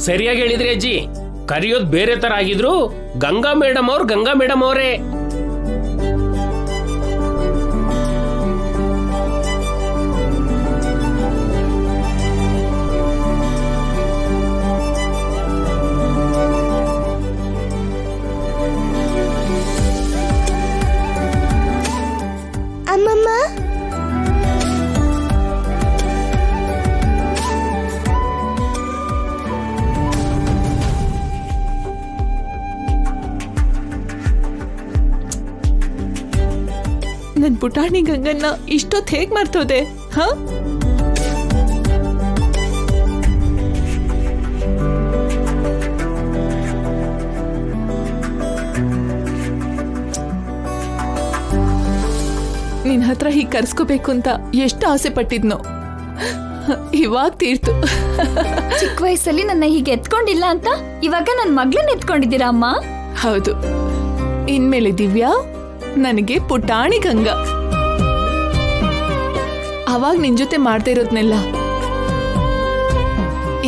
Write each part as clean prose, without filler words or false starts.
ಸರಿಯಾಗಿ ಹೇಳಿದ್ರಿ ಅಜ್ಜಿ. ಕರೆಯೋದ್ ಬೇರೆ ತರ ಆಗಿದ್ರು ಗಂಗಾ ಮೇಡಮ್ ಅವರೇ. ಅಮ್ಮಮ್ಮ, ನನ್ ಪುಟಾಣಿ ಗಂಗನ್ನ ಇಷ್ಟೊತ್ತು ಹೇಗ್ ಮರ್ತೋದೆ? ಹ ನಿನ್ ಹತ್ರ ಹೀಗ್ ಕರ್ಸ್ಕೋಬೇಕು ಅಂತ ಎಷ್ಟು ಆಸೆ ಪಟ್ಟಿದ್ನೋ, ಇವಾಗ ತೀರ್ತು. ಚಿಕ್ಕ ವಯಸ್ಸಲ್ಲಿ ನನ್ನ ಹೀಗೆ ಎತ್ಕೊಂಡಿಲ್ಲ ಅಂತ ಇವಾಗ ನನ್ ಮಗಳನ್ನ ಎತ್ಕೊಂಡಿದ್ದೀರಾ ಅಮ್ಮ? ಹೌದು, ಇನ್ಮೇಲೆ ದಿವ್ಯಾ ನನಗೆ ಪುಟಾಣಿ ಗಂಗಾ. ಅವಾಗ ನಿನ್ ಜೊತೆ ಮಾಡ್ತಾ ಇರೋದ್ನೆಲ್ಲ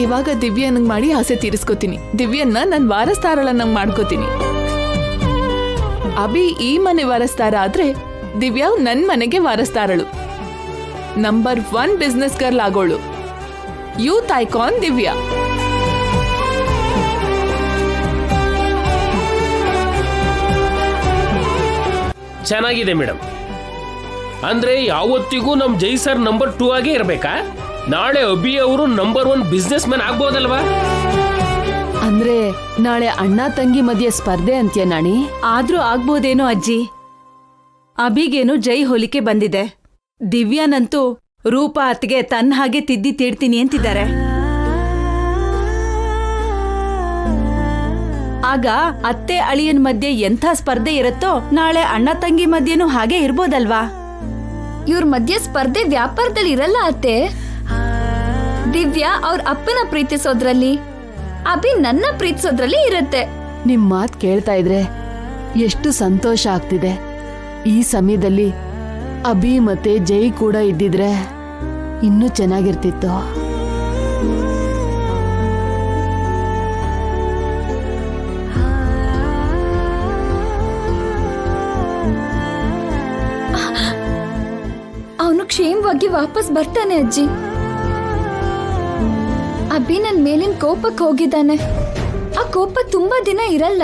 ಇವಾಗ ದಿವ್ಯನಂಗ್ ಮಾಡಿ ಆಸೆ ತೀರಿಸ್ಕೋತೀನಿ. ದಿವ್ಯನ್ನ ನನ್ ವಾರಸ್ತಾರಳನ್ನಂಗ್ ಮಾಡ್ಕೋತೀನಿ. ಅಭಿ ಈ ಮನೆ ವಾರಸ್ತಾರ ಆದ್ರೆ ದಿವ್ಯಾ ನನ್ ಮನೆಗೆ ವಾರಸ್ತಾರಳು. ನಂಬರ್ 1 ಬಿಸ್ನೆಸ್ ಗರ್ಲ್ ಆಗೋಳು. Youth icon Divya. ಚೆನ್ನಾಗಿದೆ ಮೇಡಮ್. ಅಂದ್ರೆ ಯಾವತ್ತಿಗೂ ನಮ್ ಜೈ ಸರ್ ನಂಬರ್ 2 ಆಗೇ ಇರ್ಬೇಕಾ? ನಾಳೆ ಅಭಿ ಅವರು ನಂಬರ್ 1 ಬಿಸ್ನೆಸ್ ಮ್ಯಾನ್ ಆಗ್ಬೋದಲ್ವಾ? ಅಂದ್ರೆ ನಾಳೆ ಅಣ್ಣ ತಂಗಿ ಮಧ್ಯೆ ಸ್ಪರ್ಧೆ ಅಂತ್ಯ ನಾಣಿ? ಆದ್ರೂ ಆಗ್ಬೋದೇನೋ ಅಜ್ಜಿ. ಅಭಿಗೇನು ಜೈ ಹೋಲಿಕೆ ಬಂದಿದೆ. ದಿವ್ಯಾನಂತೂ ರೂಪಾ ಅತ್ಗೆ ತನ್ನ ಹಾಗೆ ತಿದ್ದಿ ತೀಡ್ತೀನಿ ಅಂತಿದ್ದಾರೆ. ಆಗ ಅತ್ತೆ ಅಳಿಯನ್ ಮಧ್ಯೆ ಎಂಥ ಸ್ಪರ್ಧೆ ಇರುತ್ತೋ ನಾಳೆ ಅಣ್ಣ ತಂಗಿ ಮಧ್ಯೆನೂ ಹಾಗೆ ಇರ್ಬೋದಲ್ವಾ? ಇವ್ರ ಮಧ್ಯೆ ಸ್ಪರ್ಧೆ ವ್ಯಾಪಾರದಲ್ಲಿ ಇರಲ್ಲ ಅತ್ತೆ. ದಿವ್ಯಾ ಅವ್ರ ಅಪ್ಪನ ಪ್ರೀತಿಸೋದ್ರಲ್ಲಿ, ಅಭಿ ನನ್ನ ಪ್ರೀತಿಸೋದ್ರಲ್ಲಿ ಇರುತ್ತೆ. ನಿಮ್ ಮಾತ್ ಕೇಳ್ತಾ ಇದ್ರೆ ಎಷ್ಟು ಸಂತೋಷ ಆಗ್ತಿದೆ. ಈ ಸಮಯದಲ್ಲಿ ಅಭಿ ಮತ್ತೆ ಜೈ ಕೂಡ ಇದ್ದಿದ್ರೆ ಇನ್ನೂ ಚೆನ್ನಾಗಿರ್ತಿತ್ತು. ಅವನು ಕ್ಷೇಮವಾಗಿ ವಾಪಸ್ ಬರ್ತಾನೆ ಅಜ್ಜಿ. ಅಭಿ ನನ್ ಮೇಲಿನ ಕೋಪಕ್ಕೆ ಹೋಗಿದ್ದಾನೆ. ಆ ಕೋಪ ತುಂಬಾ ದಿನ ಇರಲ್ಲ.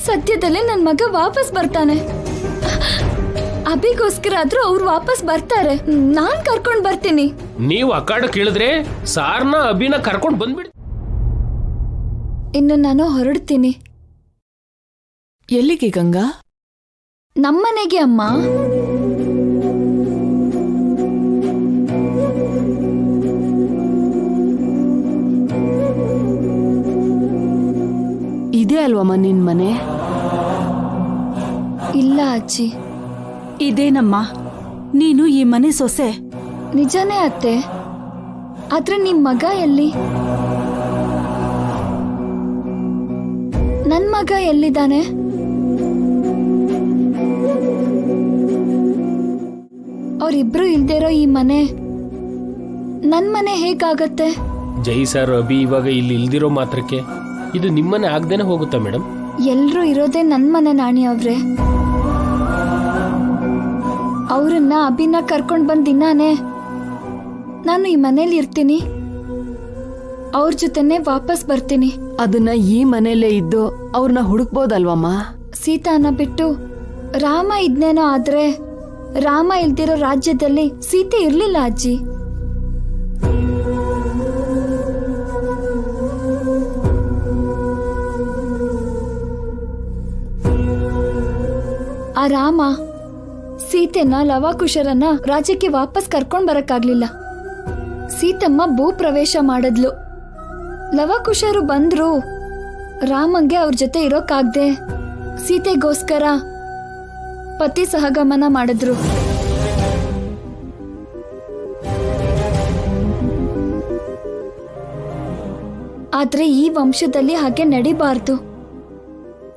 ಸದ್ಯದಲ್ಲೇ ನನ್ ಮಗ ವಾಪಸ್ ಬರ್ತಾನೆ. ಅಭಿಗೋಸ್ಕರ ಆದ್ರೂ ಅವ್ರು ವಾಪಸ್ ಬರ್ತಾರೆ. ನಾನ್ ಕರ್ಕೊಂಡ್ ಬರ್ತೀನಿ. ನೀವು ಅಕಾಡ ಕೇಳಿದ್ರೆ ಸಾರ್ನ ಅಭಿನ ಕರ್ಕೊಂಡ್ ಬಂದ್ಬಿಡಿ. ಇನ್ನು ನಾನು ಹೊರಡ್ತೀನಿ. ಎಲ್ಲಿಗೆ ಗಂಗಾ? ನಮ್ಮನೆಗೆ ಅಮ್ಮ. ಇದೇ ಅಲ್ವಮ್ಮ ನಿನ್ ಮನೆ? ಇಲ್ಲ ಅಜ್ಜಿ, ಇದೇನಮ್ಮ, ನೀನು ಈ ಮನೆ ಸೊಸೆ. ನಿಜಾನೇ ಅತ್ತೆ. ಆದ್ರೆ ನಿಮ್ ಮಗ ಎಲ್ಲಿ? ನನ್ ಮಗ ಎಲ್ಲಿದ್ದಾನೆ? ಅವ್ರಿಬ್ರು ಇಲ್ದಿರೋ ಈ ಮನೆ ನನ್ ಮನೆ ಹೇಗಾಗತ್ತೆ? ಜೈ ಸರ್ ಅಭಿ ಇವಾಗ ಇಲ್ಲಿ ಇಲ್ದಿರೋ ಮಾತ್ರಕ್ಕೆ ಇದು ನಿಮ್ಮನೆ ಆಗ್ದೇನೆ ಹೋಗುತ್ತಾ ಮೇಡಮ್? ಎಲ್ರೂ ಇರೋದೇ ನನ್ ಮನೆ ನಾಣಿ ಅವ್ರೆ. ಅವ್ರನ್ನ ಅಭಿನ ಕರ್ಕೊಂಡ್ ಬಂದ್ ದಿನಾನೇ ನಾನು ಈ ಮನೇಲಿ ಇರ್ತೀನಿ. ಅವ್ರ ಜೊತೆನೆ ವಾಪಸ್ ಬರ್ತೀನಿ. ಅದನ್ನ ಈ ಮನೆಯಲ್ಲೇ ಇದ್ದು ಅವ್ರನ್ನ ಹುಡುಕ್ಬೋದಲ್ವಮ್ಮ? ಸೀತಾನ ಬಿಟ್ಟು ರಾಮ ಇದ್ನೇನೋ, ಆದ್ರೆ ರಾಮ ಇಲ್ದಿರೋ ರಾಜ್ಯದಲ್ಲಿ ಸೀತೆ ಇರ್ಲಿಲ್ಲ ಅಜ್ಜಿ. ಆ ರಾಮ ಸೀತೆನ ಲವಾಕುಶರನ್ನ ರಾಜ್ಯಕ್ಕೆ ವಾಪಸ್ ಕರ್ಕೊಂಡ್ ಬರಕ್ಕಾಗ್ಲಿಲ್ಲ. ಸೀತಮ್ಮ ಭೂ ಪ್ರವೇಶ ಮಾಡಿದ್ಲು. ಲವಾಕುಶರು ಬಂದ್ರು. ರಾಮಂಗೆ ಅವ್ರ ಜೊತೆ ಇರೋಕಾಗ್ದೆ ಸೀತೆಗೋಸ್ಕರ ಪತಿ ಸಹಗಮನ ಮಾಡಿದ್ರು. ಆದ್ರೆ ಈ ವಂಶದಲ್ಲಿ ಹಾಗೆ ನಡಿಬಾರ್ದು.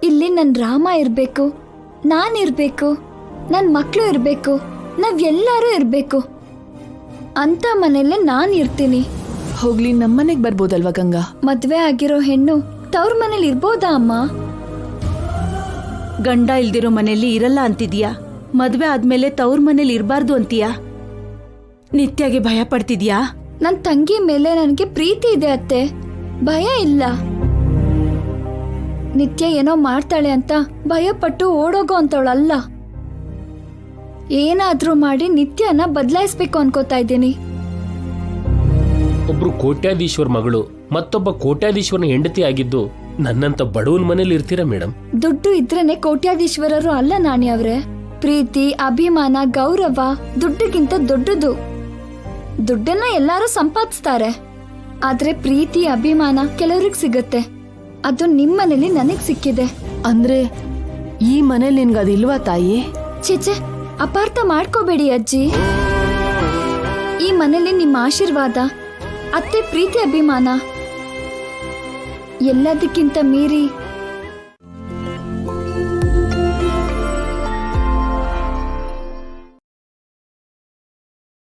ಇಲ್ಲಿ ನನ್ ರಾಮ ಇರ್ಬೇಕು, ನಾನಿರ್ಬೇಕು, ನನ್ ಮಕ್ಳು ಇರ್ಬೇಕು, ನಾವೆಲ್ಲರೂ ಇರ್ಬೇಕು ಅಂತ ಮನೆಯಲ್ಲೇ ನಾನ್ ಇರ್ತೀನಿ. ಹೋಗ್ಲಿ ನಮ್ಮನೆಗ್ ಬರ್ಬೋದಲ್ವಾ ಗಂಗಾ? ಮದ್ವೆ ಆಗಿರೋ ಹೆಣ್ಣು ತವ್ರ ಮನೇಲಿ ಇರ್ಬೋದಾ ಅಮ್ಮ? ಗಂಡ ಇಲ್ದಿರೋ ಮನೇಲಿ ಇರಲ್ಲ ಅಂತಿದ್ಯಾ? ಮದ್ವೆ ಆದ್ಮೇಲೆ ತವ್ರ ಮನೇಲಿ ಇರಬಾರ್ದು ಅಂತೀಯಾ? ನಿತ್ಯಗೆ ಭಯ ಪಡ್ತಿದ್ಯಾ? ನನ್ ತಂಗಿ ಮೇಲೆ ನನಗೆ ಪ್ರೀತಿ ಇದೆ ಅತ್ತೆ, ಭಯ ಇಲ್ಲ. ನಿತ್ಯ ಏನೋ ಮಾಡ್ತಾಳೆ ಅಂತ ಭಯಪಟ್ಟು ಓಡೋಗೋ ಅಂತವಳಲ್ಲ. ಏನಾದ್ರೂ ಮಾಡಿ ನಿತ್ಯನ ಬದಲಾಯಿಸ್ಬೇಕು ಅನ್ಕೋತಾ ಇದ್ದೀನಿ. ಒಬ್ರು ಕೋಟ್ಯಾಧೀಶ್ವರ ಮಗಳು ಮತ್ತೊಬ್ಬ ಕೋಟ್ಯಾಧೀಶ್ವರನ ಹೆಂಡತಿ ಆಗಿದ್ದು ನನ್ನಂತ ಬಡವನ ಮನೇಲಿ ಇರ್ತೀರಾ ಮೇಡಮ್? ದುಡ್ಡು ಇದ್ರೇನೆ ಕೋಟ್ಯಾಧೀಶ್ವರರು ಅಲ್ಲ ನಾಣಿ ಅವ್ರೆ. ಪ್ರೀತಿ, ಅಭಿಮಾನ, ಗೌರವ ದುಡ್ಡಿಗಿಂತ ದೊಡ್ಡದು. ದುಡ್ಡನ್ನ ಎಲ್ಲಾರು ಸಂಪಾದಿಸ್ತಾರೆ, ಆದ್ರೆ ಪ್ರೀತಿ ಅಭಿಮಾನ ಕೆಲವ್ರಿಗೆ ಸಿಗತ್ತೆ. ಅದು ನಿಮ್ಮನೇಲಿ ನನಗ್ ಸಿಕ್ಕಿದೆ. ಅಂದ್ರೆ ಈ ಮನೇಲಿ ನಿನ್ಗೆ ಅದಿಲ್ವಾ ತಾಯಿ? ಚಿಚೆ, ಅಪಾರ್ಥ ಮಾಡ್ಕೋಬೇಡಿ ಅಜ್ಜಿ. ಈ ಮನೇಲಿ ನಿಮ್ಮ ಆಶೀರ್ವಾದ, ಅತ್ತೆ ಪ್ರೀತಿ, ಅಭಿಮಾನ ಎಲ್ಲದಕ್ಕಿಂತ ಮೀರಿ